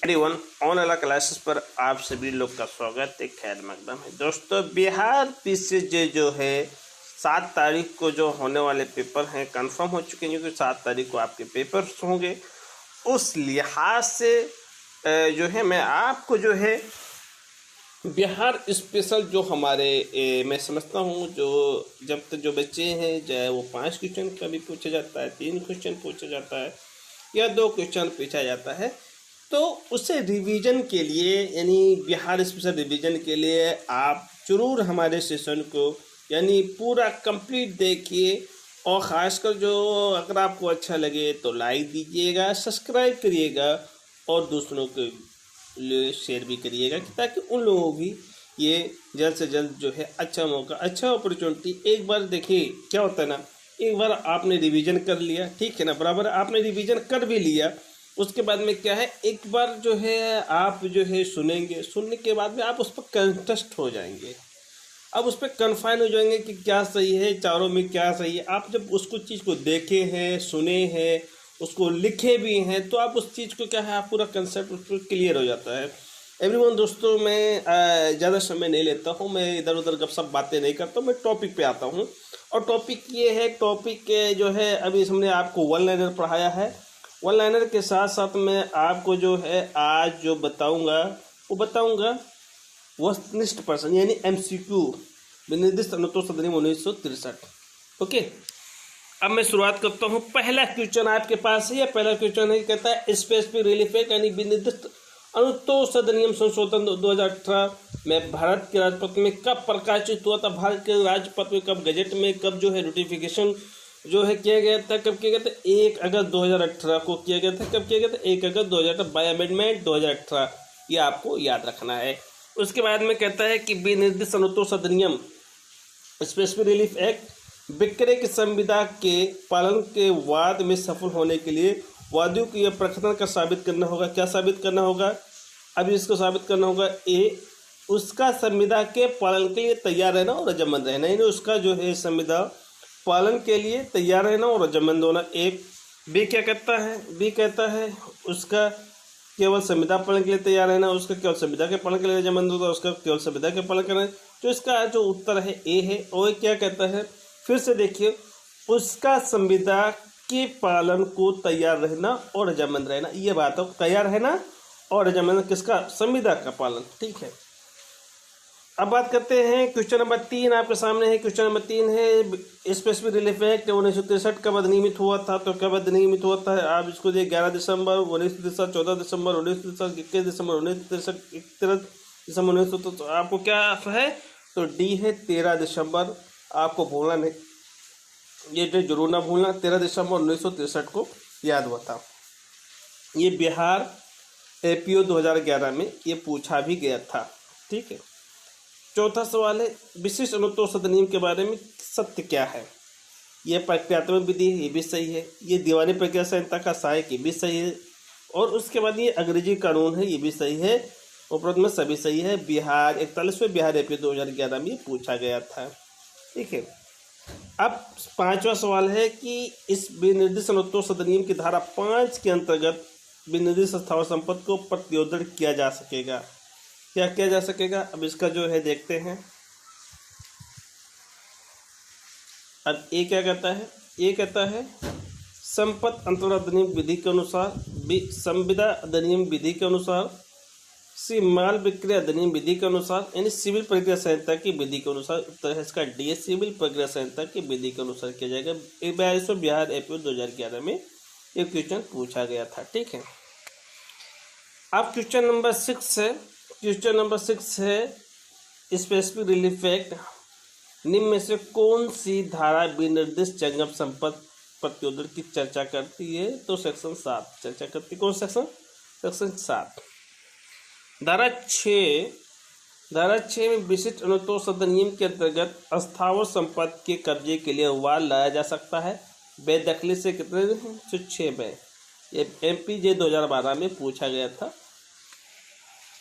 Everyone online classes पर आप सभी लोग का स्वागत है। खैर मकदम है दोस्तों। बिहार पीसीजे जो है 7 तारीख को जो होने वाले पेपर हैं कंफर्म हो चुके हैं, क्योंकि 7 तारीख को आपके पेपर्स होंगे। उस लिहाज से जो है मैं आपको जो है बिहार स्पेशल जो हमारे मैं समझता हूँ जो जब तक जो बच्चे हैं, चाहे वो 5 क्वेश्चन कभी पूछा जाता है, 3 क्वेश्चन पूछा जाता है या 2 क्वेश्चन पूछा जाता है, तो उसे रिवीजन के लिए यानी बिहार स्पेशल रिवीजन के लिए आप जरूर हमारे सेशन को यानी पूरा कंप्लीट देखिए। और ख़ासकर जो अगर आपको अच्छा लगे तो लाइक दीजिएगा, सब्सक्राइब करिएगा और दूसरों के लिए शेयर भी करिएगा, ताकि उन लोगों को भी ये जल्द से जल्द जो है अच्छा मौका, अच्छा अपॉर्चुनिटी। एक बार देखिए क्या होता है ना, एक बार आपने रिवीजन कर लिया, ठीक है ना, बराबर आपने रिवीजन कर भी लिया, उसके बाद में क्या है, एक बार जो है आप जो है सुनेंगे, सुनने के बाद में आप उस पर कंटेस्ट हो जाएंगे, अब उस पर कन्फाइन हो जाएंगे कि क्या सही है, चारों में क्या सही है। आप जब उसको चीज़ को देखे हैं, सुने हैं, उसको लिखे भी हैं, तो आप उस चीज़ को क्या है, आप पूरा कंसेप्ट उस पर क्लियर हो जाता है। एवरीवन दोस्तों, मैं ज़्यादा समय नहीं लेता हूँ, मैं इधर उधर गपशप बातें नहीं करता हूँ, मैं टॉपिक पे आता हूँ। और टॉपिक ये है, टॉपिक जो है अभी हमने आपको वन लाइनर पढ़ाया है। वन लाइनर के साथ साथ मैं आपको जो है आज जो बताऊँगा वस्तुनिष्ठ प्रश्न यानी MCQ विनिर्दिष्ट अनुत्तर अधिनियम 1963। ओके, अब मैं शुरुआत करता हूँ। पहला क्वेश्चन आपके पास है, पहला क्वेश्चन है, कहता है स्पेसिफिक रिलीफ एक्ट यानी विनिर्दिष्ट अनुत्तर अधिनियम संशोधन 2018 में भारत के राजपत्र में कब प्रकाशित हुआ था? भारत के राजपत्र में कब, गजट में कब जो है नोटिफिकेशन जो है किया गया था? कब किया गया था? 1 अगस्त 2018 को किया गया था। कब किया गया था? 1 अगस्त 2018 बाय अमेंडमेंट 2018। ये आपको याद रखना है। उसके बाद में कहता है कि विनिर्दिष्ट अनुत्तर अधिनियम स्पेसिफिक रिलीफ एक्ट विक्रय की संविदा के पालन के वाद में सफल होने के लिए वादियों को यह प्रकटन का साबित करना होगा। क्या साबित करना होगा? अभी इसको साबित करना होगा ए, उसका संविदा के पालन के लिए तैयार रहना और रजामंद रहना, यानी उसका जो है संविदा पालन के लिए तैयार रहना और रजामंद होना। एक बी क्या कहता है? बी कहता है उसका केवल संविदा पालन के लिए तैयार रहना, उसका केवल संविदा के पालन के लिए रजामंद होता है, उसका केवल संविदा के पालन करना। तो इसका जो उत्तर है ए है। और क्या कहता है, फिर से देखिए, उसका संविदा के पालन को तैयार रहना और रजामंद रहना। ये बात है, तैयार रहना और रजामंद किसका? संविदा का पालन। ठीक है, अब बात करते हैं क्वेश्चन नंबर 3 आपके सामने है। क्वेश्चन नंबर 3 है स्पेसिफिक रिलीफ एक्ट 1963 कब अधिनियमित हुआ था? तो कब अधिनियमित हुआ था? आप इसको देखिए 11 दिसंबर 1963, 14 दिसंबर 1963, 21 दिसंबर 1963, 31 दिसंबर 1963। तो आपको क्या है? तो डी है 13 दिसंबर। आपको भूलना नहीं, ये डेट जरूर ना भूलना, 13 दिसंबर 1963 को याद हुआ था। ये बिहार APO 2011 में ये पूछा भी गया था। ठीक है, चौथा सवाल है विशिष्ट अनुत्तर अधिनियम के बारे में सत्य क्या है? ये प्रक्रियात्मक विधि है, ये भी सही है। ये दीवानी प्रक्रिया संहिता का सहायक, ये भी सही है। और उसके बाद ये अंग्रेजी कानून है, ये भी सही है। उपरोक्त में सभी सही है। बिहार 41वें बिहार APO 2011 में पूछा गया था। ठीक है, अब 5वां सवाल है कि इस विनिर्दिष्ट अनुत्तर अधिनियम की धारा 5 के अंतर्गत विनिर्दिष्ट स्थावर संपत्ति को प्रतिरोधन किया जा सकेगा। क्या किया जा सकेगा? अब इसका जो है देखते हैं। अब ये क्या कहता है? ये कहता है संपत्ति अंतरण अधिनियम विधि के अनुसार, संविदा अधिनियम विधि के अनुसार, सी माल विक्रय अधिनियम विधि के अनुसार, यानी सिविल प्रक्रिया संहिता की विधि के अनुसार। उत्तर है इसका डी, सिविल प्रक्रिया संहिता की विधि के अनुसार किया जाएगा। 42वें बिहार APO 2011 में एक क्वेश्चन पूछा गया था। ठीक है, अब क्वेश्चन नंबर 6 है। क्वेश्चन नंबर 6 है स्पेसिफिक रिलीफ एक्ट निम्न में से कौन सी धारा विनिर्दिष्ट जंगम संपत्ति प्रतिरोधन की चर्चा करती है? तो सेक्शन 7 चर्चा करती है। कौन सेक्शन? सेक्शन 7। धारा 6 में विशिष्ट अनुत्तर अधिनियम के अंतर्गत अस्थावर संपत्ति के कब्जे के लिए वाद लाया जा सकता है बेदखली से कितने 6 में। ये MPJ 2012 में पूछा गया था।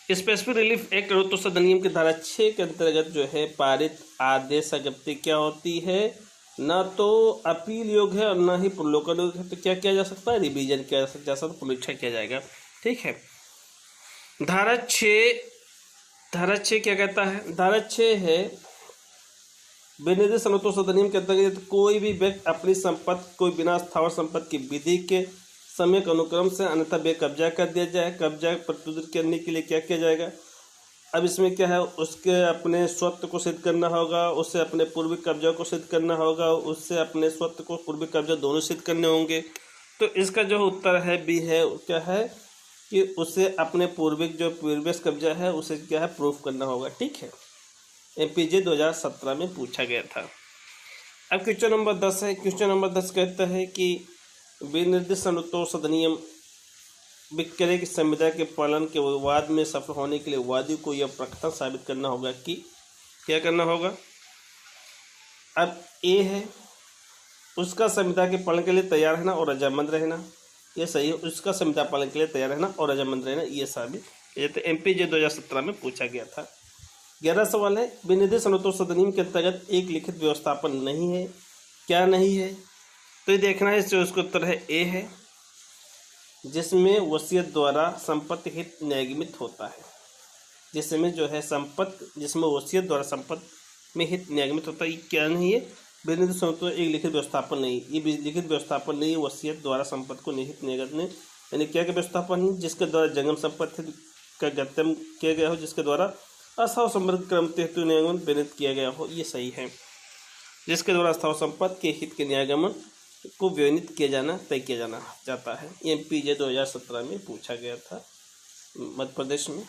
स्पेसिफिक रिलीफ एक्ट अनुत्तर अधिनियम की धारा 6 के अंतर्गत जो है पारित आदेश संपत्ति क्या होती है? न तो अपील योग्य है और न ही पुनर्लोकन योग्य है। तो क्या किया जा सकता है? रिवीजन किया जा सकता है, पुनरीक्षण किया जाएगा। ठीक है, धारा 6, धारा 6 क्या कहता है? धारा 6 है विनिर्दिष्ट अनुतोष अधिनियम के अंतर्गत कोई भी व्यक्ति अपनी संपत्ति कोई बिना स्थावर संपत्ति की विधि के सम्यक अनुक्रम से अन्यथा बेकब्जा कर दिया जाए। कब्जा प्रतिरोध करने के लिए क्या किया जाएगा? अब इसमें क्या है, उसके अपने स्वत्व को सिद्ध करना होगा, उससे अपने पूर्वी कब्जा को सिद्ध करना होगा, उससे अपने स्वत्व को पूर्वी कब्जा दोनों सिद्ध करने होंगे। तो इसका जो उत्तर है बी है, क्या है कि उसे अपने पूर्विक जो प्रीवियस कब्जा है उसे क्या है प्रूफ करना होगा। ठीक है, एमपीजे 2017 में पूछा गया था। अब क्वेश्चन नंबर 10 है। क्वेश्चन नंबर 10 कहता है कि विनिर्दिष्ट अनुतोष अधिनियम विक्रय की संविदा के पालन के वाद में सफल होने के लिए वादी को यह प्रकटन साबित करना होगा कि क्या करना होगा। अब ए है उसका संविदा के पालन के लिए तैयार रहना और रजामंद रहना, ये सही है। उसका संविदा पालन के लिए तैयार रहना और रजामंद रहना, ये साबित, ये तो एमपीजे 2017 में पूछा गया था। 11 सवाल है। विनिर्दिष्ट अनुतोष अधिनियम के अंतर्गत एक लिखित व्यवस्थापन नहीं है, क्या नहीं है? तो ये देखना है, इससे उसका उत्तर है ए है, जिसमें वसीयत द्वारा संपत्ति हित न्यायगमित होता है। जिसमें जो है संपत्ति, जिसमें वसीयत द्वारा संपत्ति में हित न्यायगमित होता है, ये क्या नहीं है? विनिर्दिष्ट अनुतोष एक लिखित व्यवस्थापन नहीं, ये लिखित व्यवस्थापन नहीं है। वसीयत द्वारा संपत्ति को निहित न्यायगमित, यानी क्या व्यवस्थापन है? जिसके द्वारा जंगम संपत्ति का गत्यम किया गया हो, जिसके द्वारा अस्थावर संपत्ति क्रम हेतु न्यायगमन विनित किया गया हो, ये सही है। जिसके द्वारा अस्थावर संपत्ति के हित के न्यायगमन को व्यवनित किया जाना, तय किया जाना जाता है। एमपीजे 2017 में पूछा गया था मध्य प्रदेश में।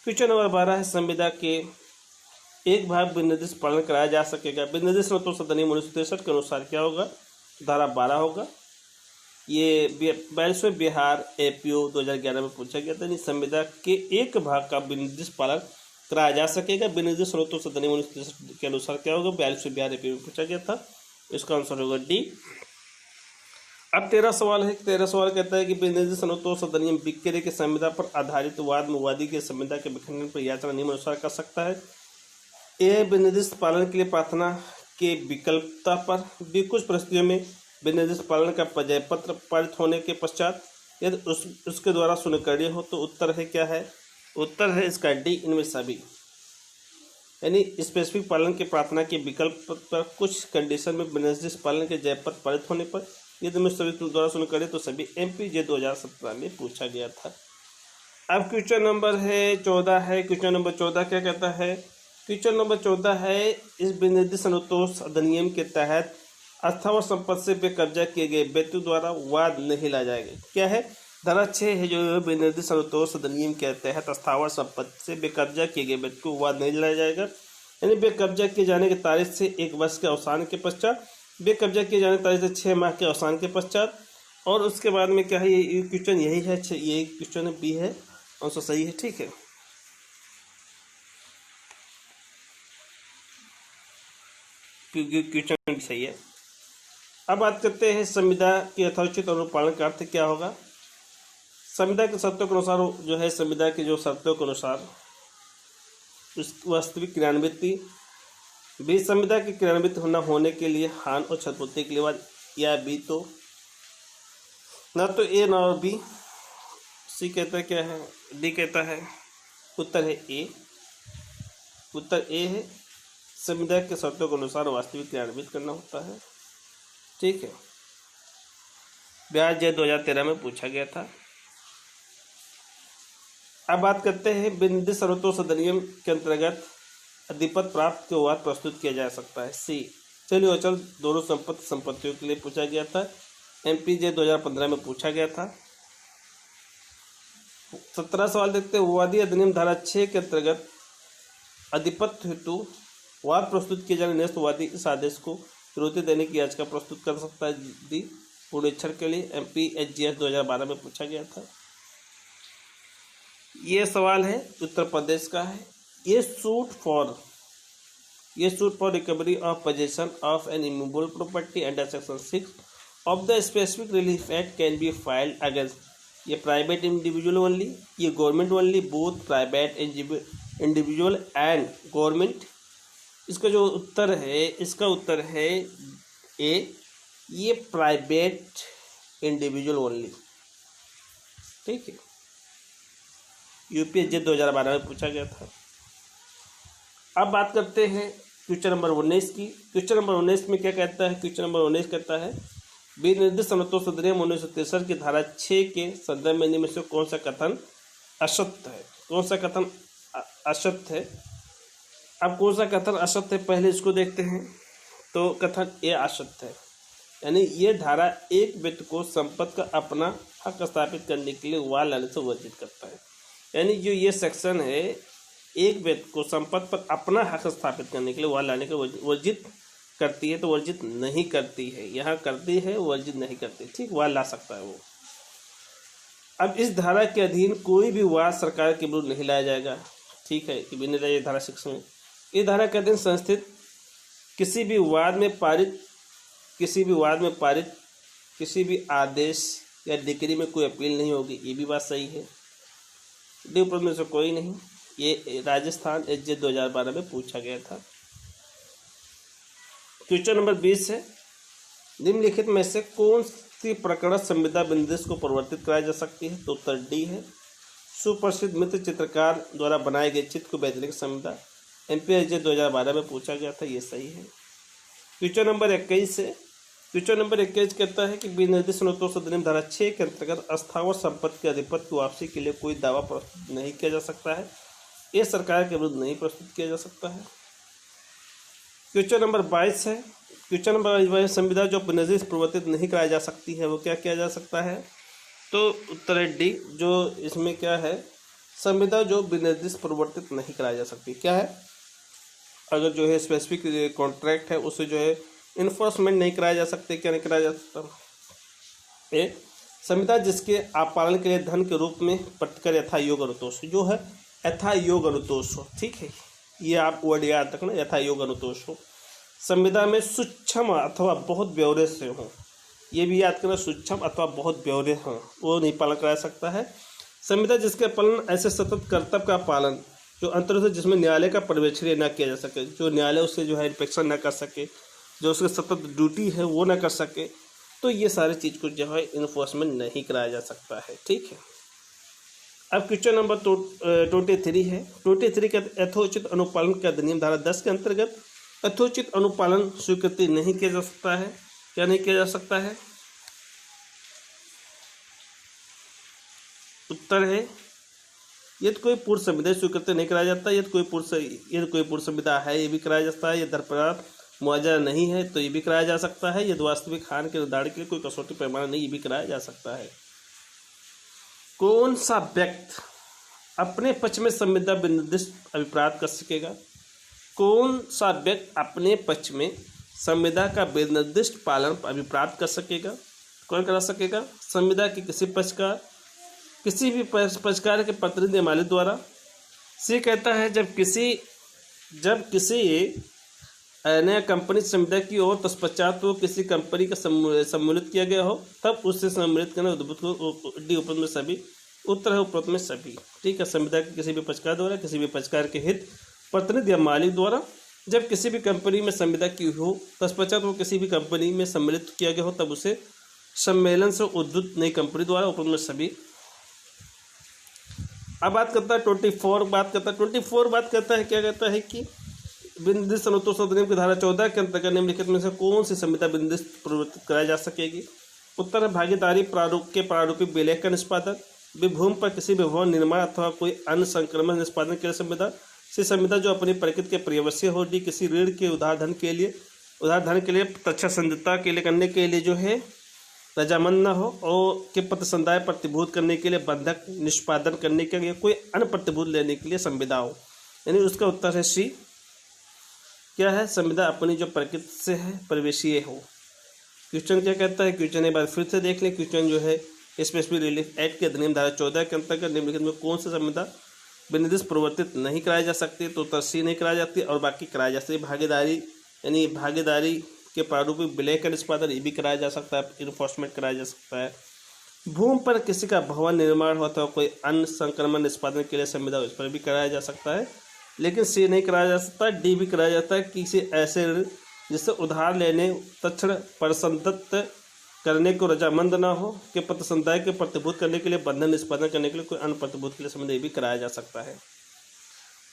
क्वेश्चन नंबर 12 है। संविदा के एक भाग विनिर्दिष्ट पालन कराया जा सकेगा। विनिर्दिष्ट अनुतोष अधिनियम 1963 के अनुसार क्या होगा? धारा 12 होगा। ये 42वें बिहार एपीओ 2011 में पूछा गया था। संविदा के एक भाग का विनिर्दिष्ट पालन कराया जा सकेगा। विनिर्दिष्ट अनुतोष अधिनियम 1963 के अनुसार क्या होगा? 42वें बिहार एपीओ में पूछा गया था। इसका आंसर होगा डी। अब 13 सवाल है। 13 सवाल कहता है कि विनिर्दिष्ट अनुतोष अधिनियम विक्रय के संविदा पर आधारित वाद में वादी के संविदा के विखंडन पर याचना निम्नानुसार कर सकता है। ए विनिर्दिष्ट पालन के लिए प्रार्थना के विकल्पता पर। बी कुछ परिस्थितियों में विनिर्दिष्ट पालन का प्रजय पत्र पारित होने के पश्चात यदि उसके द्वारा स्वीकार्य हो। तो उत्तर है क्या है? उत्तर है इसका डी, इनमें सभी, यानी स्पेसिफिक पालन के प्रार्थना के विकल्प पर कुछ कंडीशन में विनिर्दिष्ट पालन के जयपत्र पारित होने पर यदि में सभी द्वारा स्वीकार्य तो सभी। एमपीजे 2017 में पूछा गया था। अब क्वेश्चन नंबर है 14 है। क्वेश्चन नंबर 14 क्या कहता है? क्वेश्चन नंबर 14 है। इस विनिर्दिष्ट अनुतोष अधिनियम के तहत अस्थावर संपत्ति से बेकब्जा किए गए व्यक्ति द्वारा वाद नहीं लाया जाएगा। क्या है? धारा 6 है जो विनिर्दिष्ट अनुतोष अधिनियम के तहत अस्थावर संपत्ति से बेकब्जा किए गए व्यक्ति को वाद नहीं लाया जाएगा। यानी बेकब्जा किए जाने की तारीख से 1 वर्ष के अवसान के पश्चात, बेकब्जा किए जाने की तारीख से 6 माह के अवसान के पश्चात, और उसके बाद में क्या है? ये क्वेश्चन यही है, यही क्वेश्चन है, बी है, आंसर सही है। ठीक है, क्वेश्चन सही है। अब बात करते हैं संविदा के यथोचित अनुपालन का अर्थ क्या होगा। संविदा के शर्तों के अनुसार जो है, संविदा के जो शर्तों के अनुसार उस वास्तविक क्रियान्विति, बी संविदा की क्रियान्वित होने के लिए हानि और क्षतिपूर्ति के लिए बाद, या बी तो ना तो ए ना और बी। सी कहता है क्या है? डी कहता है। उत्तर है ए, उत्तर ए है। संविदा के शर्तों के अनुसार वास्तविक क्रियान्वित करना होता है। ठीक है, बिहार जे 2013 में पूछा गया था। अब बात करते हैं विनिर्दिष्ट अनुतोष अधिनियम के अंतर्गत अधिपत्र प्राप्त के वाद प्रस्तुत किया जा सकता है। सी चलिए अचल दोनों संपत्तियों के लिए पूछा गया था। एमपीजे 2015 में पूछा गया था। 17 सवाल देखते हैं। वादी अधिनियम धारा 6 के अंतर्गत अधिपत्र हेतु वाद प्रस्तुत किए जाने निरस्त वादी इस आदेश को चुनौती देने की याचिका प्रस्तुत कर सकता है। दी पुणेच्छर के लिए एमपीएचजीएस 2012 में पूछा गया था। ये सवाल है उत्तर प्रदेश का है। ये suit for recovery of possession of N immovable property under section 6 of the specific relief act can be filed against ये प्राइवेट इंडिविजुअल ओनली, ये government only, both private individual and government. इसका जो उत्तर है, इसका उत्तर है ए, ये प्राइवेट इंडिविजुअल ओनली। ठीक है, यूपीएससी 2012 में पूछा गया था। अब बात करते हैं क्वेश्चन नंबर 19 की। क्वेश्चन नंबर 19 में क्या कहता है? क्वेश्चन नंबर 19 कहता है विनिर्दिष्ट अनुतोष अधिनियम 1963 की धारा 6 के संदर्भ में निम्न में से कौन सा कथन असत्य है? कौन सा कथन असत्य है? अब कौन सा कथन असत्य है पहले इसको देखते हैं। तो कथन ये असत्य है, यानी ये धारा एक व्यक्ति को संपत्ति का अपना हक स्थापित करने के लिए वाद लाने से वर्जित करता है। यानी जो ये सेक्शन है एक व्यक्ति को संपत्ति पर अपना हक स्थापित करने के लिए वाद लाने का वर्जित करती है, तो वर्जित नहीं करती है। यहाँ करती है, वर्जित नहीं करती। ठीक, वाद ला सकता है वो। अब इस धारा के अधीन कोई भी वाद सरकार के विरुद्ध नहीं लाया जाएगा। ठीक है, कि बिना ये धारा 6 में इस धारा के अधीन संस्थित किसी भी वाद में पारित किसी भी आदेश या डिक्री में कोई अपील नहीं होगी। ये भी बात सही है। डी ऊपर में से कोई नहीं। ये राजस्थान एसजे 2012 में पूछा गया था। क्वेश्चन नंबर 20 है निम्नलिखित में से कौन सी प्रकरण संविदा विनिर्देश को परिवर्तित कराई जा सकती है? तो उत्तर डी है। सुप्रसिद्ध मित्र चित्रकार द्वारा बनाए गए चित्र को वैधानिक संविदा एमपीएसजे 2012 में पूछा गया था। ये सही है। क्वेश्चन नंबर 21 है। क्वेश्चन नंबर 21 कहता है कि विनिर्दिष्ट अनुतोष अधिनियम धारा 6 के अंतर्गत अस्थावर संपत्ति के अधिपत्य की वापसी के लिए कोई दावा प्रस्तुत नहीं किया जा सकता है। ये सरकार के विरुद्ध नहीं प्रस्तुत किया जा सकता है। क्वेश्चन नंबर 22 है। क्वेश्चन नंबर 22 संविदा जो विनिर्दिष्ट परिवर्तित नहीं कराई जा सकती है वो क्या किया जा सकता है? तो उत्तर है डी। जो इसमें क्या है, संविदा जो विनिर्दिष्ट परिवर्तित नहीं कराई जा सकती क्या है? अगर जो है स्पेसिफिक कॉन्ट्रैक्ट है उससे जो है इन्फोर्समेंट नहीं कराया जा सकते। क्या नहीं कराया जा सकता? ए संविदा जिसके आपालन के लिए धन के रूप में प्रतिकर यथा योग अनुतोष जो है यथा योग अनुतोष हो। ठीक है, ये आप वर्ड याद रखना, यथा योग अनुतोष हो। संविदा में सूक्ष्म अथवा बहुत ब्यौरे से हो, ये भी याद करना, सूक्ष्म अथवा बहुत ब्यौरे हों वो नहीं पालन करा सकता है। संविदा जिसके पालन ऐसे सतत कर्तव्य का पालन जो अंतर्गत जिसमें न्यायालय का पर्यवेक्षण न किया जा सके, जो न्यायालय उससे जो है इंस्पेक्शन न कर सके, जो उसके सतत ड्यूटी है वो न कर सके, तो ये सारी चीज़ को जो है इन्फोर्समेंट नहीं कराया जा सकता है। ठीक है। अब क्वेश्चन नंबर 23 है। 23 का यथोचित अनुपालन का अधिनियम धारा 10 के अंतर्गत यथोचित अनुपालन स्वीकृति नहीं किया जा सकता है। क्या नहीं किया जा सकता है? उत्तर है यदि कोई पूर्व संविदा स्वीकृति नहीं कराया जाता, यदि कोई पूर्व संविदा है ये भी कराया जाता है, यदि दरपराध मुआवजा नहीं है तो ये भी कराया जा सकता है, यदि वास्तविक हानि के निर्धारण के लिए कोई कसौटी पैमाना नहीं ये भी कराया जा सकता है। कौन सा व्यक्ति अपने पक्ष में संविदा विनिर्दिष्ट अभिप्राय कर सकेगा? कौन सा व्यक्ति अपने पक्ष में संविदा का विनिर्दिष्ट पालन अभिप्राय कर सकेगा? कौन करा सकेगा? संविदा के किसी भी पक्षकार के प्रतिनिधि मालिक द्वारा। से कहता है जब किसी नया कंपनी संविदा की ओर तत्पश्चात वो किसी कंपनी का सम्मिलित किया गया हो तब उससे सम्मिलित करना डी उपरोक्त में सभी। उत्तर है उपरोक्त में सभी। ठीक है, संविदा के किसी भी पक्षकार द्वारा, किसी भी पक्षकार के हित प्रतिनिधि या मालिक द्वारा जब किसी भी कंपनी में संविदा की हो तत्पश्चात वो किसी भी कंपनी में सम्मिलित किया गया हो तब उसे सम्मेलन से उद्धृत नई कंपनी द्वारा उपरोक्त में सभी। अब बात करता है 24 बात करता है क्या कहता है कि विनिर्दिष्ट अनुतोष अधिनियम की धारा 14 के अंतर्गत निम्नलिखित में से कौन सी संविदा विनिर्दिष्ट परिवर्तित कराई जा सकेगी? उत्तर है भागीदारी प्रारूपिक विलेख का निष्पादन, भूमि पर किसी भी भवन निर्माण अथवा कोई अन्य संक्रमण निष्पादन के लिए संविदा जो अपनी प्रकृति के पर्यवसीय हो। डी किसी ऋण के उधार धन के लिए प्रत्यक्ष संदिग्धता के लिए करने के लिए जो है रजामंद न हो और के प्रतिसंदाय प्रतिभूत करने के लिए बंधक निष्पादन करने के लिए कोई अन्य प्रतिभूत लेने के लिए संविदा हो। यानी उसका उत्तर है सी। क्या है? संविदा अपनी जो प्रकृति से है परिवेशीय हो। क्वेश्चन क्या कहता है? क्वेश्चन एक बार फिर से देख लें। क्वेश्चन जो है स्पेशल रिलीफ एक्ट के अधिनियम धारा 14 के अंतर्गत निम्नलिखित में कौन सी संविदा विनिर्दिष्ट परिवर्तित नहीं कराई जा सकती? तो उत्तर सी नहीं कराई जाती और बाकी कराई जा सकती है। भागीदारी के प्रारूपिक विलेख का निष्पादन ये भी कराया जा सकता है, इन्फोर्समेंट कराया जा सकता है। भूमि पर किसी का भवन निर्माण हो तो कोई अन्य संक्रमण निष्पादन के लिए संविदा उस पर भी कराया जा सकता है, लेकिन सी नहीं कराया जा सकता। डी भी कराया जाता है किसी ऐसे ऋण जिससे उधार लेने तत्क्षण करने को रजामंद ना हो कि पत्र समुदाय के प्रतिभूत करने के लिए बंधन निष्पादन करने के लिए कोई अन्य प्रतिभूत के लिए संबंध भी कराया जा सकता है।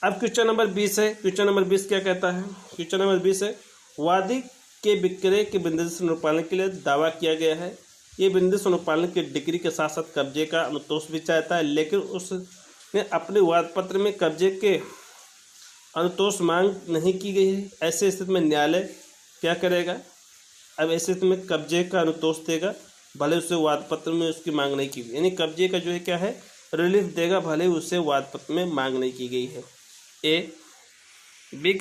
अब क्वेश्चन नंबर 20 है। क्वेश्चन नंबर 20 क्या कहता है? क्वेश्चन नंबर 20 है, वादी के विक्रय के विनिर्दिष्ट अनुपालन के लिए दावा किया गया है। ये विनिर्दिष्ट अनुपालन की डिग्री के साथ साथ कब्जे का अनुतोष भी चाहता है, लेकिन उसने अपने वाद पत्र में कब्जे के अनुतोष मांग नहीं की गई है। ऐसे स्थिति में न्यायालय क्या करेगा? अब ऐसे स्थिति में कब्जे का अनुतोष देगा, भले उससे वाद पत्र में उसकी मांग नहीं की गई, यानी कब्जे का जो है क्या है, रिलीफ देगा, भले उससे वाद पत्र में मांग नहीं की गई है। बी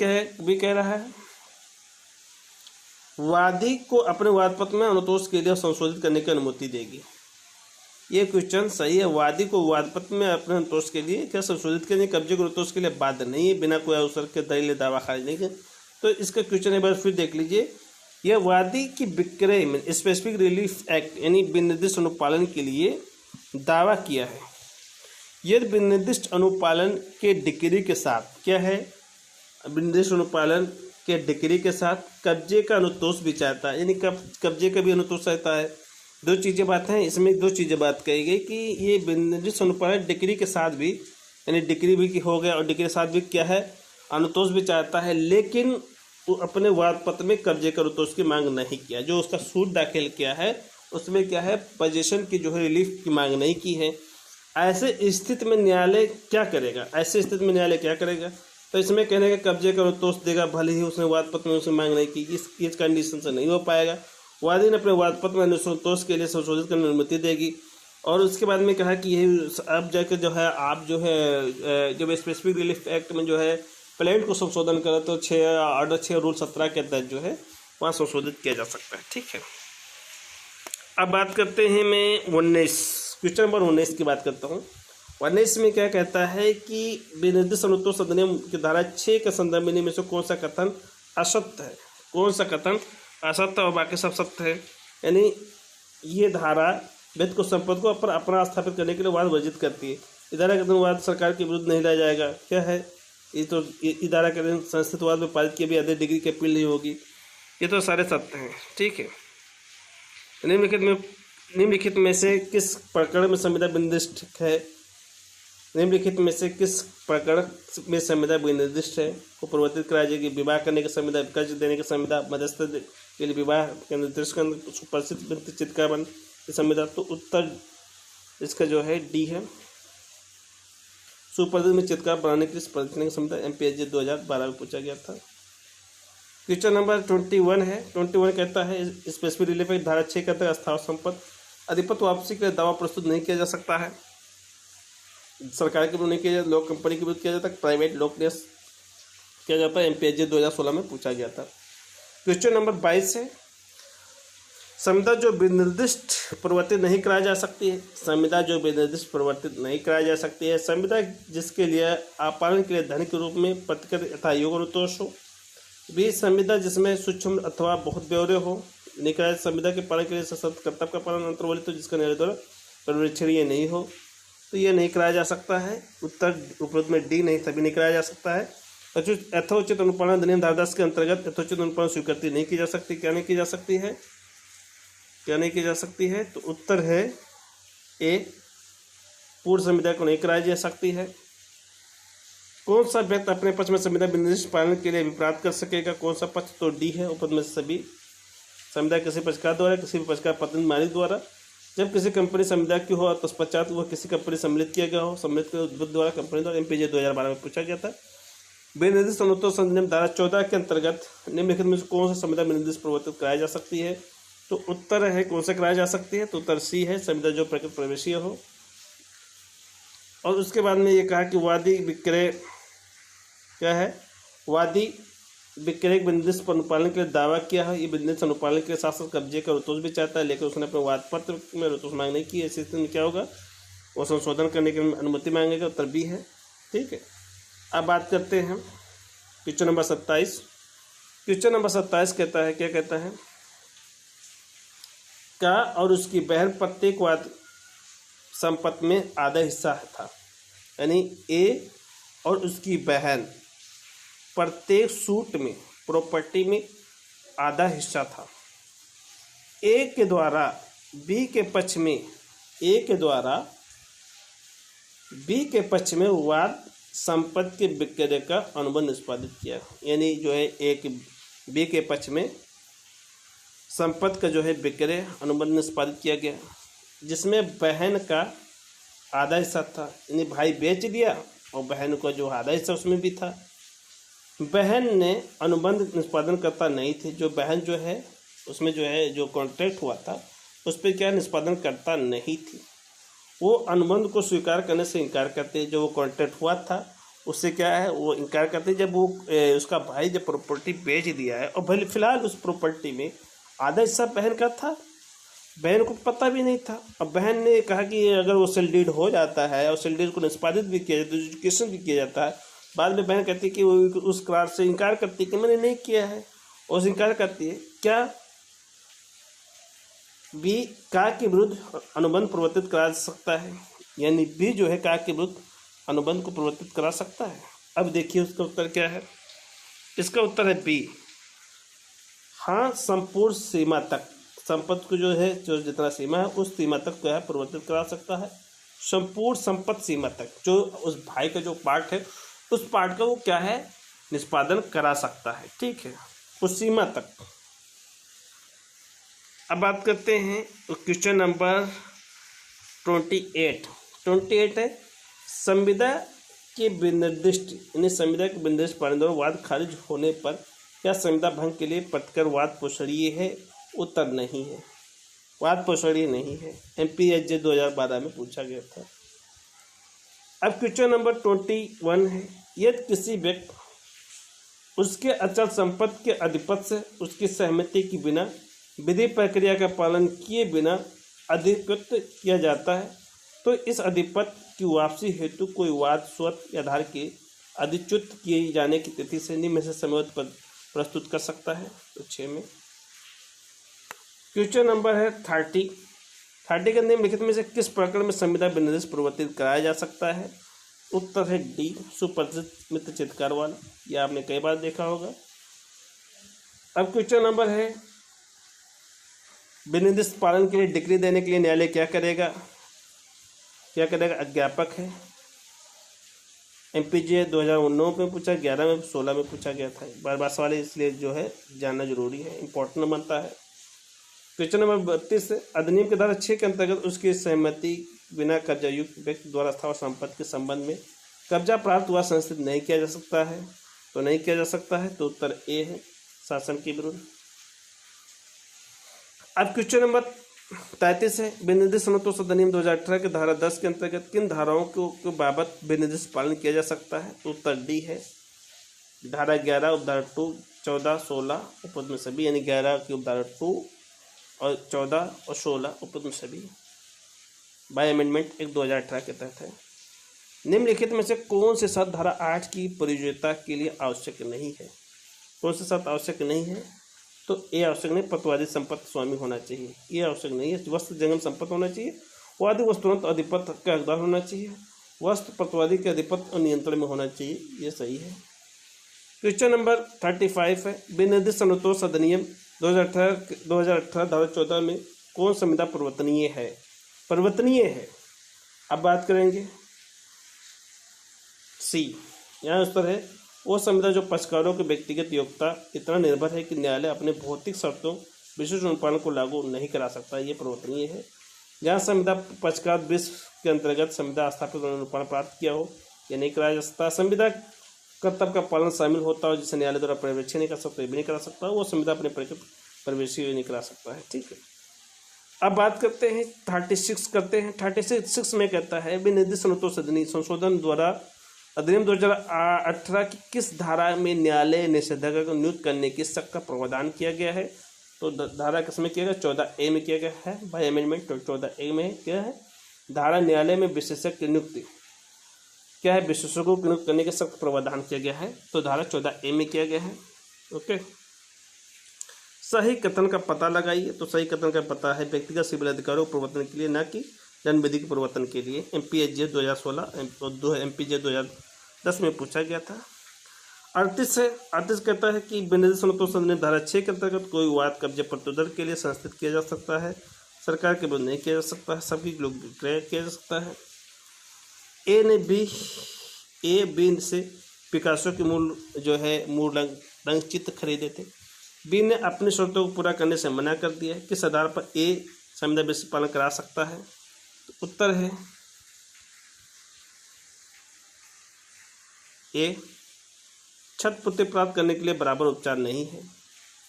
कह रहा है वादी को अपने वाद पत्र में अनुतोष के लिए संशोधित करने की अनुमति देगी। ये क्वेश्चन सही है। वादी को वाद पत्र में अपने अनुतोष के लिए क्या संशोधित करने, कब्जे को अनुतोष के लिए बाध्य नहीं है, बिना कोई अवसर के दलील दावा खारिज नहीं है। तो इसका क्वेश्चन एक बार फिर देख लीजिए। यह वादी की विक्रय में स्पेसिफिक रिलीफ एक्ट यानी विनिर्दिष्ट अनुपालन के लिए दावा किया है। यदि विनिर्दिष्ट अनुपालन के डिग्री के साथ क्या है, विनिर्दिष्ट अनुपालन के डिग्री के साथ कब्जे का अनुतोष भी चाहता है, यानी कब्जे का भी अनुतोष चाहता है। दो चीज़ें बात हैं इसमें, दो चीज़ें बात कही गई कि ये विनिर्दिष्ट अनुपालन डिग्री के साथ भी, यानी डिग्री भी हो गया और डिग्री के साथ भी क्या है, अनुतोष भी चाहता है, लेकिन वो अपने वाद पत्र में कब्जे का अनुतोष की मांग नहीं किया। जो उसका सूट दाखिल किया है उसमें क्या है, पोजीशन की जो है रिलीफ की मांग नहीं की है। ऐसे स्थिति में न्यायालय क्या करेगा? तो इसमें कहने का कब्जे का अनुतोष देगा, भले ही उसने वाद पत्र में उसने मांग नहीं की। इस कंडीशन से नहीं हो पाएगा। वादी ने अपने वाद पत्र में अनुतोष के लिए संशोधित करने की अनुमति देगी। और उसके बाद में कहा कि यही अब जाकर जो है आप जो है जब स्पेसिफिक रिलीफ एक्ट में जो है प्लेंट को संशोधन करें तो ऑर्डर 6 रूल 17 के तहत जो है वहाँ संशोधित किया जा सकता है। ठीक है, अब बात करते हैं मैं 19 क्वेश्चन नंबर 19 की बात करता हूँ। 19 में क्या कहता है कि विनिर्दिष्ट अनुतोष अधिनियम की धारा 6 के संदर्भ में से कौन सा कथन असत्य है, कौन सा कथन असत्य और बाकी सब सत्य है। यानी ये धारा व्यक्ति को संपत्ति को अपना स्थापित करने के लिए वाद वर्जित करती है। इदारा का वाद सरकार के विरुद्ध नहीं लाया जाएगा। क्या है ये, तो इदारा के संस्थितवाद में पारित किए भी अधिक डिग्री की अपील नहीं होगी। ये तो सारे सत्य हैं। ठीक है, निम्नलिखित में से किस प्रकरण में संविदा विनिर्दिष्ट है? निम्नलिखित में से किस प्रकरण में संविदा विनिर्दिष्ट है को परिवर्तित कराया जाएगी? विवाह करने की संविदा, कर्ज देने की संविदा, मध्यस्थ के लिए विवाह के निर्देश सुप्रसिद्ध चित्रकार की संविदा। तो उत्तर इसका जो है डी है। सुप्रसिद्ध में चित्रकार बनाने के लिए प्रदर्शनी की संविदा MPSC 2012 में पूछा गया था। क्वेश्चन नंबर 21 है। 21 कहता है स्पेसिफिक रिलीफ एक्ट धारा 6 के तहत अस्थायी संपत्ति अधिपत्य वापसी के लिए दावा प्रस्तुत नहीं किया जा सकता है। सरकार के विरुद्ध नहीं किया जाता, लोक कंपनी के विरुद्ध किया जाता है, प्राइवेट लोक केस किया जाता है। MPSC 2016 में पूछा गया था। क्वेश्चन नंबर 22 है संविदा जो विनिर्दिष्ट परिवर्तित नहीं कराई जा सकती है। संविदा जो विनिर्दिष्ट परिवर्तित नहीं कराई जा सकती है। संविदा जिसके लिए आपालन के लिए धन के रूप में प्रतिकृत यथा योग्य अनुतोष हो। बी संविदा जिसमें सूक्ष्म अथवा बहुत ब्यौरे हो। निकाय संविदा के पालन के लिए सशर्त कर्तव्य का पालन अंतर्वलित तो जिसका न्यायालय द्वारा पर्यवेक्षणीय नहीं हो, तो ये नहीं कराया जा सकता है। उत्तर उपरोक्त में डी नहीं, तभी नहीं कराया जा सकता है। यथोचित अनुपालन अधिनियम धारा 10 के अंतर्गत यथोचित अनुपालन स्वीकृति नहीं की जा सकती। क्या नहीं की जा सकती है? क्या नहीं की जा सकती है? तो उत्तर है ए, पूर्ण संविदा को नहीं कराई जा सकती है। कौन सा व्यक्ति अपने पक्ष में संविदा विनिर्दिष्ट पालन के लिए विपराध कर सकेगा? कौन सा पक्ष? तो डी है। ऊपर में सभी संविदा किसी पक्षकार द्वारा, किसी भी पक्षकार प्रतिनिधि मालिक द्वारा, जब किसी कंपनी संविदा की हो तत्पश्चात वह किसी कंपनी सम्मिलित किया गया हो, सम्मिलित के उद्बुद्ध द्वारा कंपनी द्वारा। MPSC 2012 में पूछा गया था। विनिर्दिष्ट अनुतोष अधिनियम धारा 14 के अंतर्गत निम्नलिखित में से कौन सा संविदा विनिर्दिष्ट परिवर्तित कराई जा सकती है? तो उत्तर है कौन सा कराई जा सकती है? तो उत्तर सी है, संविदा जो प्रकृत प्रवेशीय हो। और उसके बाद में ये कहा कि वादी विक्रय क्या है? वादी विक्रय विनिर्दिष्ट अनुपालन के लिए दावा किया है। ये विनिर्दिष्ट अनुपालन के साथ साथ कब्जे का अनुतोष भी चाहता है, लेकिन उसने अपने वाद पत्र में अनुतोष मांग नहीं की। ऐसी स्थिति में क्या होगा? वो संशोधन करने की अनुमति मांगेगा। उत्तर बी है। ठीक है, अब बात करते हैं क्वेश्चन नंबर 27। क्वेश्चन नंबर 27 कहता है, क्या कहता है? का और उसकी बहन प्रत्येक वाद संपत्ति में आधा हिस्सा था। यानी ए और उसकी बहन प्रत्येक सूट में प्रॉपर्टी में आधा हिस्सा था। ए के द्वारा बी के पक्ष में वाद संपत्ति के विक्रय का अनुबंध निष्पादित किया। यानी जो है ए के बी के पक्ष में संपत्ति का जो है विक्रय अनुबंध निष्पादित किया गया, जिसमें बहन का आधा हिस्सा था। यानी भाई बेच दिया और बहन का जो आधा हिस्सा उसमें भी था। बहन ने अनुबंध निष्पादन करता नहीं थे। जो बहन जो है उसमें जो है जो कॉन्ट्रैक्ट हुआ था उस पर क्या निष्पादन करता नहीं थी। वो अनुबंध को स्वीकार करने से इनकार करते। जो वो कॉन्ट्रैक्ट हुआ था उससे क्या है वो इनकार करते। जब वो उसका भाई जब प्रॉपर्टी बेच दिया है और भले फिलहाल उस प्रॉपर्टी में आधा हिस्सा बहन का था, बहन को पता भी नहीं था। अब बहन ने कहा कि अगर वो सेल डीड हो जाता है और सेल डीड को निष्पादित भी किया जाता है, एजुकेशन भी किया जाता है, बाद में बहन कहती है कि वो उस करार से इनकार करती है कि मैंने नहीं किया है, और इनकार करती है। क्या बी का के विरुद्ध अनुबंध प्रवर्तित करा सकता है? यानी बी जो है का के विरुद्ध अनुबंध को प्रवर्तित करा सकता है। अब देखिए उसका उत्तर क्या है। इसका उत्तर है बी, हाँ, संपूर्ण सीमा तक संपत्ति को जो है जो जितना सीमा है उस सीमा तक जो है प्रवर्तित करा सकता है। संपूर्ण संपत्ति सीमा तक जो उस भाई का जो पार्ट है उस पार्ट का वो क्या है निष्पादन करा सकता है। ठीक है, उस सीमा तक। अब बात करते हैं क्वेश्चन नंबर 28 है संविदा के विनिर्दिष्ट यानी संविदा के विनिर्दिष्ट पालन द्वारा वाद खारिज होने पर क्या संविदा भंग के लिए प्रतिकर वाद पोषणीय है? उत्तर नहीं है, वाद पोषणीय नहीं है। MPSJ 2012 में पूछा गया था। अब क्वेश्चन नंबर 21 है यदि किसी व्यक्ति उसके अचल संपत्ति के अधिपति से उसकी सहमति के बिना विधि प्रक्रिया का पालन किए बिना अधिकृत किया जाता है तो इस अधिपति की वापसी हेतु कोई वाद स्वत आधार के अधिच्युत किए जाने की तिथि से निम्न से समयबद्ध प्रस्तुत कर सकता है। तो 6 में क्वेश्चन नंबर है 30 के निम्नलिखित में से किस प्रकरण में संविदा विनिर्देश प्रवर्तित कराया जा सकता है? उत्तर है डी, सुपरिचित मित्र चित्कार वाला। यह आपने कई बार देखा होगा। अब क्वेश्चन नंबर है विनिर्देश पालन के लिए डिक्री देने के लिए न्यायालय क्या करेगा? अध्यापक है। MPJ 2009 में पूछा, 11 में, 16 में पूछा गया था। बार सवाल इसलिए जो है जानना जरूरी है, इंपॉर्टेंट बनता है। क्वेश्चन नंबर 32 अधिनियम के धारा 6 के अंतर्गत उसकी सहमति बिना कब्जा युक्त व्यक्ति द्वारा स्थावर संपत्ति के संबंध में कब्जा प्राप्त हुआ संस्थित नहीं किया जा सकता है। तो नहीं किया जा सकता है, तो उत्तर ए है, शासन के विरुद्ध। अब क्वेश्चन नंबर 33 है विनिर्देश अनुतोष अधिनियम 2018 के धारा 10 के अंतर्गत किन धाराओं के बाबत विनिर्देश पालन किया जा सकता है? तो उत्तर डी है, धारा 11 उपधारा 2, 14, 16 उपद में सभी, यानी 11 की उपधारा 2 और 14 और 16 उपद में सभी बाय अमेंडमेंट एक 2018 के तहत है। निम्नलिखित में से कौन से शर्त धारा 8 की प्रयोज्यता के लिए आवश्यक नहीं है? कौन से शर्त आवश्यक नहीं है? तो ये आवश्यक नहीं, पतवादी संपत्ति स्वामी होना चाहिए। ये आवश्यक नहीं है। वस्तु जंगम संपत्ति होना चाहिए। वादी वस्तुअंत अधिपत्य का हकदार होना चाहिए। वस्तु पतवादी के अधिपत्य और नियंत्रण में होना चाहिए। ये सही है। क्वेश्चन नंबर 35 है विनिर्देश अनुतोष अधिनियम 2018 धारा 14 में कौन संविदा परिवर्तनीय है? परिवर्तनीय है। अब बात करेंगे सी, यहाँ उत्तर है वो संविदा जो पक्षकारों के व्यक्तिगत योग्यता इतना निर्भर है कि न्यायालय अपने भौतिक शर्तों विशिष्ट अनुपालन को लागू नहीं करा सकता। ये परिवर्तनीय है। जहाँ संविदा पक्षकार विश्व के अंतर्गत संविदा स्थापित अनुपालन प्राप्त किया हो, यह नहीं कराया जा सकता। संविदा कर्तव्य का पालन शामिल होता हो जिसे न्यायालय द्वारा पर्यवेक्षण नहीं कर सकता, ये भी नहीं करा सकता। वो संविदा अपने पर्यवेक्षी नहीं करा सकता है। ठीक है, अब बात करते हैं 36 में कहता है विनिर्देश अनुतोष अधिनियम संशोधन द्वारा अधिनियम 2018 की किस धारा में न्यायालय निषेधाज्ञा को नियुक्त करने की शर्त का प्रावधान किया गया है? तो धारा किसमें किया गया? 14A में किया गया है। बाय अमेंडमेंट 14A में क्या है? धारा न्यायालय में विशेषज्ञ की नियुक्ति क्या है? विशेषज्ञों की नियुक्त करने का सख्त प्रावधान किया गया है। तो धारा 14A में किया गया है। ओके, सही कथन का पता लगाइए। तो सही कथन का पता है व्यक्तिगत सिविल अधिकारों के प्रवर्तन के लिए, न कि दंड विधि के प्रवर्तन के लिए। MPSJ 2016 और MPJ 2010 में पूछा गया था। 38 है। 38 कहता है कि विनिर्देश अनुतोष अधिनियम धारा 6 के अंतर्गत कोई वाद कब्जे प्रत्युत्तर के लिए संस्थित किया जा सकता है, सरकार के विरुद्ध नहीं किया जा सकता है, सभी लोग विक्रय किया जा सकता है। ए बी से पिकासो के मूल रंग चित्र खरीदे थे। बी ने अपनी शर्तों को पूरा करने से मना कर दिया है। किस आधार पर ए संविदा विषय पालन करा सकता है? तो उत्तर है ए, छत पुष्टि प्राप्त करने के लिए बराबर उपचार नहीं है।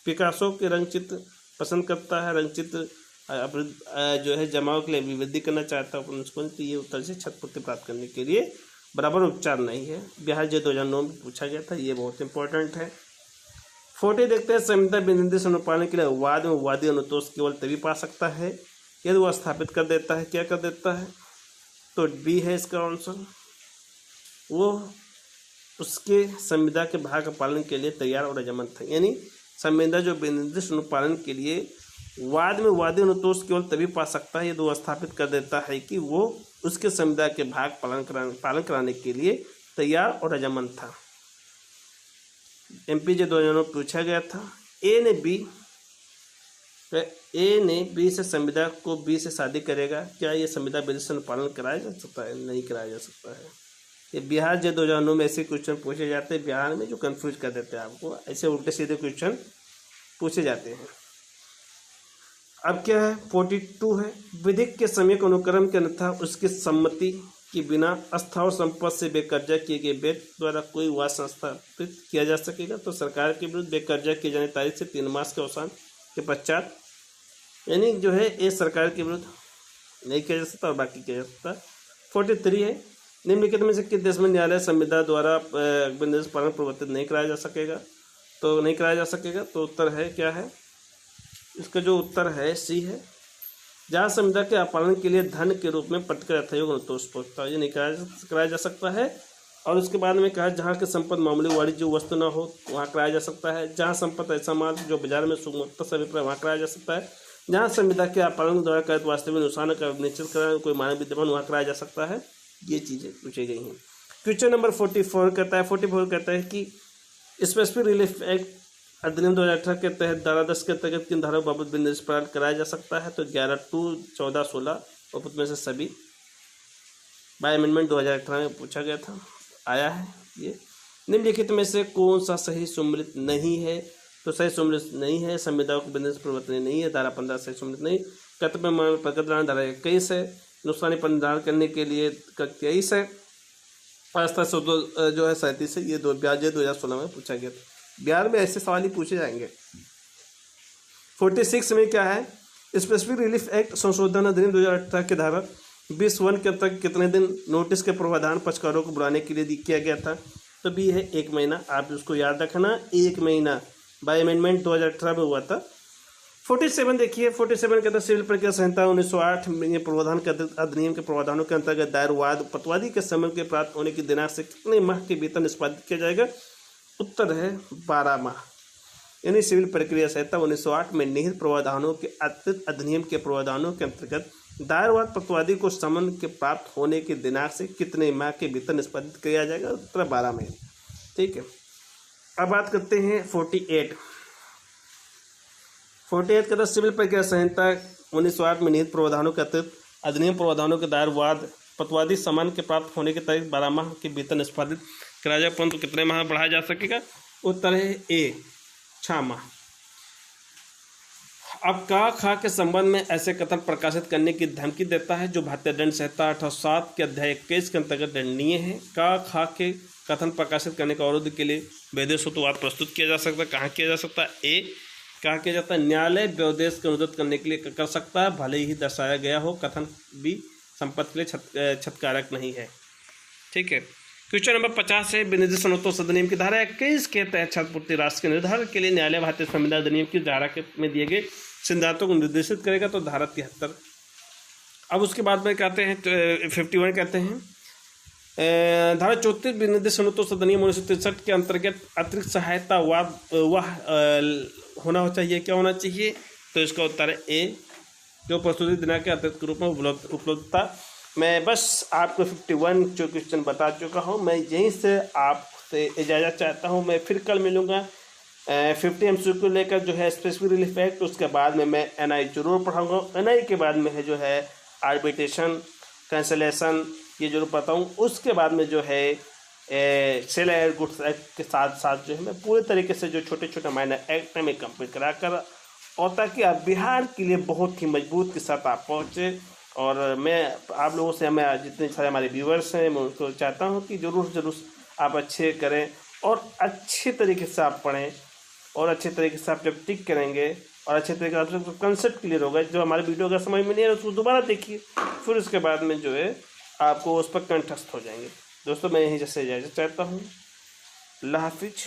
पिकासो के रंग चित्र पसंद करता है, रंग चित्र जमाव के लिए अभिवृद्धि करना चाहता है, तो ये उत्तर से छत पुष्टि प्राप्त करने के लिए बराबर उपचार नहीं है। बिहार जे 2009 में पूछा गया था, ये बहुत इंपॉर्टेंट है। 40 देखते हैं, संविदा विनिर्देश अनुपालन के लिए वाद में वादी अनुतोष केवल तभी पा सकता है यदि वह स्थापित कर देता है। क्या कर देता है? तो बी है इसका आंसर। वो उसके संविदा के भाग का पालन के लिए तैयार और रजामंद था। यानी संविदा जो विनिर्देश अनुपालन के लिए वाद में वादी अनुतोष केवल तभी पा सकता है यदि वह स्थापित कर देता है कि वो उसके संविदा के भाग पालन कराने के लिए तैयार और रजामंद था। MPJ 2009 पूछा गया था। ए ने बी से संविदा को बी से शादी करेगा, क्या ये संविदा विनिर्देश अनुपालन कराया जा सकता है? नहीं कराया जा सकता है। ये बिहार जे 2009 में ऐसे क्वेश्चन पूछे जाते हैं बिहार में जो कंफ्यूज कर देते हैं आपको, ऐसे उल्टे सीधे क्वेश्चन पूछे जाते हैं। अब क्या है? 42 है, विधिक के समय अनुक्रम के अन्यथा उसकी सम्मति के बिना अस्थावर संपत्ति से बेकर्जा किए गए व्यक्ति द्वारा कोई वाद संस्थापित किया जा सकेगा। तो सरकार के विरुद्ध बेकर्जा किए जाने तारीख से 3 मास के अवसान के पश्चात, यानी ये सरकार के विरुद्ध नहीं किया जा सकता और बाकी किया जा सकता। 43 है, निम्नलिखित में से किस देश में न्यायालय संविदा द्वारा विनिर्देश पालन प्रवर्तित नहीं कराया जा सकेगा? तो नहीं कराया जा सकेगा, तो उत्तर है क्या है इसका? जो उत्तर है सी है, जहाँ संविदा के पालन के लिए धन के रूप में प्रतिक्रिया यथायोग्य अनुतोष पहुँचता है, ये नहीं कराया जा सकता है। और उसके बाद में कहा जहाँ की संपत्ति मामूली वाणिज्य वस्तु न हो वहाँ कराया जा सकता है। जहाँ संपत्ति ऐसा माल जो बाजार में सुगमता से अभिप्राय वहाँ कराया जा सकता है। जहाँ संविदा के पालन द्वारा कृत वास्तविक नुकसान का निश्चित कराने कोई मानव विद्यमान वहाँ कराया जा सकता है। ये चीज़ें पूछी गई हैं। क्वेश्चन नंबर 44 कहता है, 44 कहता है कि स्पेसिफिक रिलीफ एक्ट अधिनियम 2018 के तहत धारा 10 के तहत किन धाराओं बाबत विनिर्देश पालन कराया जा सकता है? तो 11, 2, 14, 16 उपत में से सभी बाय अमेंडमेंट 2018 में पूछा गया था, आया है। ये निम्नलिखित में से कौन सा सही सम्मिलित नहीं है? तो सही सम्मिलित नहीं है, संविदाओं को विनिर्देश प्रवर्तन नहीं है, धारा 15 सही सम्मिलित नहीं। कर्तव्य प्रकटन धारा 21 है, नुकसानी पर निर्धारण करने के लिए 23 है, आस्था से 37 है। ये 2016 में पूछा गया था। बिहार में ऐसे सवाल ही पूछे जाएंगे। 46 में क्या है? स्पेसिफिक रिलीफ एक्ट संशोधन अधिनियम 2018 के धारा 20(1) के तक कितने दिन नोटिस के प्रावधान पक्षकारों को बुलाने के लिए किया गया था? तो भी है 1 महीना। आप उसको याद रखना, 1 महीना बाय अमेंडमेंट 2018 में हुआ था। 47 देखिए, 47 कहता है सिविल प्रक्रिया संहिता 1908 में प्रावधान के अधिनियम के प्रावधानों के अंतर्गत दायर वाद प्रतिवादी के समय के प्राप्त होने की दिनांक से कितने माह के वेतन निष्पादित किया जाएगा? उत्तर है 12 माह। यानी सिविल प्रक्रिया संहिता 1908 में निहित प्रावधानों के अतिरिक्त अधिनियम के प्रावधानों के अंतर्गत दायर वाद प्रतिवादी को समन के प्राप्त होने के दिनांक से कितने माह के वेतन निष्पादित किया जाएगा? उत्तर 12 महीने। ठीक है, अब बात करते हैं 48 कहता है सिविल प्रक्रिया संहिता 1908 में निहित प्रावधानों के अतिरिक्त अधिनियम प्रावधानों के दायर वाद प्रतिवादी समान के प्राप्त होने के तारीख 12 माह के वेतन निष्पादित कराया जाए, परंतु कितने माह बढ़ाया जा सकेगा? उत्तर है ए, 6 माह। अब का खा के संबंध में ऐसे कथन प्रकाशित करने की धमकी देता है जो भारतीय दंड संहिता 1807 के अध्याय 21 के अंतर्गत दंडनीय है। का खा के कथन प्रकाशित करने का अवरोध के लिए विदेश हेतुवाद प्रस्तुत किया जा सकता है। कहाँ किया जा सकता है? ए, कहा किया जाता है न्यायालय विदेश का अनुरोध करने के लिए कर सकता है, भले ही दर्शाया गया हो कथन भी संपत्ति के लिए छतकारक नहीं है। ठीक है, क्वेश्चन नंबर 50 है विनिर्देश अनुतोष अधिनियम की धारा 21 के तहत क्षतिपूर्ति राशि के निर्धारण के लिए न्यायालय भारतीय संविदा अधिनियम की धारा में दिए गए सिद्धांतों को निर्देशित करेगा। तो धारा 73। अब उसके बाद में कहते हैं 51 कहते हैं धारा 34 विनिर्देश अनुतोष अधिनियम 1963 के अंतर्गत अतिरिक्त सहायता वह होना चाहिए। क्या होना चाहिए? तो इसका उत्तर है ए, जो प्रस्तुति दिनांक के अतिरिक्त रूप में उपलब्धता। मैं बस आपको 51 जो क्वेश्चन बता चुका हूँ, मैं यहीं से आप से इजाज़त चाहता हूँ। मैं फिर कल मिलूँगा 50 MCQ लेकर जो है स्पेसिफिक रिलीफ एक्ट। उसके बाद में मैं NI जरूर पढ़ाऊँगा। NI के बाद में है जो है आर्बिट्रेशन, कैंसलेशन, ये जरूर बताऊँ। उसके बाद में जो है सेल एंड गुड्स एक्ट के साथ साथ जो है मैं पूरे तरीके से जो छोटे छोटे माइनर एक्ट में कंप्लीट करा कर, और ताकि आप बिहार के लिए बहुत ही मजबूत के साथ आप पहुँचे। और मैं आप लोगों से, मैं जितने सारे हमारे व्यूअर्स हैं, मैं उनको चाहता हूँ कि ज़रूर आप अच्छे करें और अच्छे तरीके से आप पढ़ें, और अच्छे तरीके से आप जब टिक करेंगे और अच्छे तरीके से आपको कंसेप्ट क्लियर होगा, जो हमारे वीडियो अगर समझ में नहीं है उसको दोबारा देखिए, फिर उसके बाद में जो है आपको उस पर कंठस्थ हो जाएंगे। दोस्तों मैं यहीं जैसे इजाज़त चाहता हूँ। अल्लाह हाफिज।